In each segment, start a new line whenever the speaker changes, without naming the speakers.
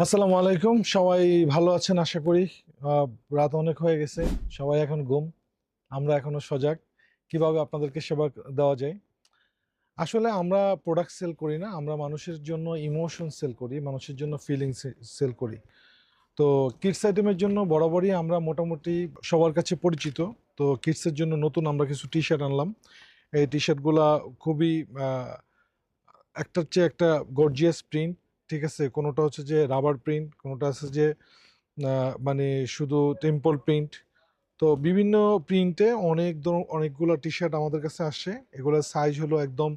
আসসালামু আলাইকুম। সবাই ভালো আছেন আশা করি। রাত অনেক হয়ে গেছে, সবাই এখন ঘুম, আমরা এখনো সজাগ। কিভাবে আপনাদেরকে সেবা দেওয়া যায়? আসলে আমরা প্রোডাক্ট সেল করি না, আমরা মানুষের জন্য ইমোশন সেল করি, মানুষের জন্য ফিলিংস সেল করি। তো কিডস আইটেমের জন্য বরাবরই আমরা মোটামুটি সবার কাছে পরিচিত। তো কিডসের জন্য নতুন আমরা কিছু টি শার্ট আনলাম। এই টি শার্টগুলা খুবই একটার চেয়ে একটা গর্জিয়াস প্রিন্ট। ঠিক আছে, কোনোটা হচ্ছে যে রাবার প্রিন্ট, কোনোটা আছে যে মানে শুধু টেম্পল প্রিন্ট। তো বিভিন্ন প্রিন্টে অনেকগুলো টি শার্ট আমাদের কাছে আসে। এগুলোর সাইজ হলো একদম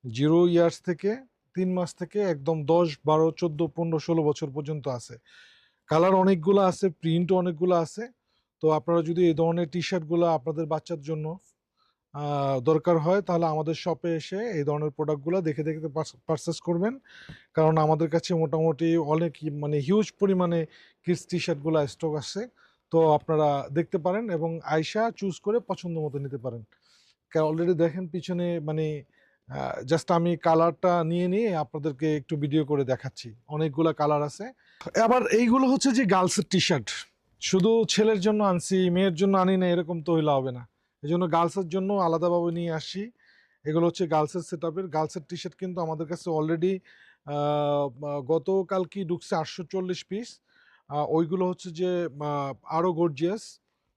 0 ইয়ার্স থেকে 3 মাস থেকে একদম 10, 12, 14, 15, 16 বছর পর্যন্ত আছে। কালার অনেকগুলো আছে, প্রিন্টও অনেকগুলো আছে। তো আপনারা যদি এই ধরনের টি শার্টগুলো আপনাদের বাচ্চার জন্য দরকার হয়, তাহলে আমাদের শপে এসে এই ধরনের প্রোডাক্টগুলো দেখে দেখে পারচেস করবেন। কারণ আমাদের কাছে মোটামুটি অনেক মানে হিউজ পরিমাণে কিডস টি শার্টগুলো স্টক আছে। তো আপনারা দেখতে পারেন এবং আইসা চুজ করে পছন্দ মতো নিতে পারেন। অলরেডি দেখেন পিছনে মানে জাস্ট আমি কালারটা নিয়ে আপনাদেরকে একটু ভিডিও করে দেখাচ্ছি। অনেকগুলা কালার আছে। আবার এইগুলো হচ্ছে যে গার্লসের টি শার্ট, শুধু ছেলের জন্য আনছি মেয়ের জন্য আনি না এরকম তো হইলে হবে না। এই জন্য গার্লসের জন্য আলাদাভাবে নিয়ে আসি। এগুলো হচ্ছে গার্লসের সেট আপের গার্লসের টি শার্ট, কিন্তু আমাদের কাছে অলরেডি গতকাল কি ঢুকছে 840 পিস। ওইগুলো হচ্ছে যে আরো গর্জিয়াস।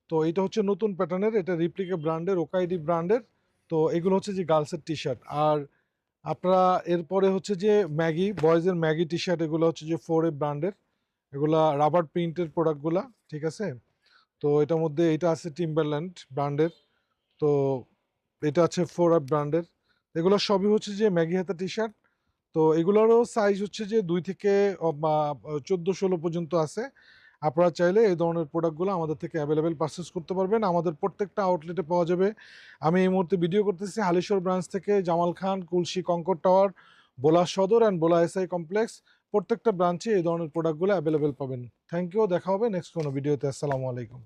তো এটা হচ্ছে নতুন প্যাটার্নের, এটা রিপ্লিকা ব্র্যান্ডের, ওকাইডি ব্র্যান্ডের। তো এগুলো হচ্ছে যে গার্লসের টি শার্ট। আর আপনারা এরপরে হচ্ছে যে ম্যাগি বয়েজের ম্যাগি টি শার্ট, এগুলো হচ্ছে যে 4A ব্র্যান্ডের। এগুলা রাবার প্রিন্টের প্রোডাক্টগুলা, ঠিক আছে। তো এটার মধ্যে এটা আছে টিম্বারল্যান্ড ব্র্যান্ডের। তো এটা আছে 4F ব্র্যান্ডের। এগুলো সবই হচ্ছে যে ম্যাগি হাতা টি শার্ট। তো এগুলোরও সাইজ হচ্ছে যে 2 থেকে 14-16 পর্যন্ত আছে। আপনারা চাইলে এই ধরনের প্রোডাক্টগুলো আমাদের থেকে অ্যাভেলেবেল পারচেস করতে পারবেন। আমাদের প্রত্যেকটা আউটলেটে পাওয়া যাবে। আমি এই মুহূর্তে ভিডিও করতেছি হালিশহর ব্রাঞ্চ থেকে, জামাল খান, কুলসি, কঙ্কর টাওয়ার, বোলা সদর অ্যান্ড বোলা এসআই কমপ্লেক্স। প্রত্যেকটা ব্রাঞ্চে এই ধরনের প্রোডাক্টগুলো অ্যাভেলেবেল পাবেন। থ্যাংক ইউ, দেখা হবে নেক্সট কোনো ভিডিওতে। আসসালামু আলাইকুম।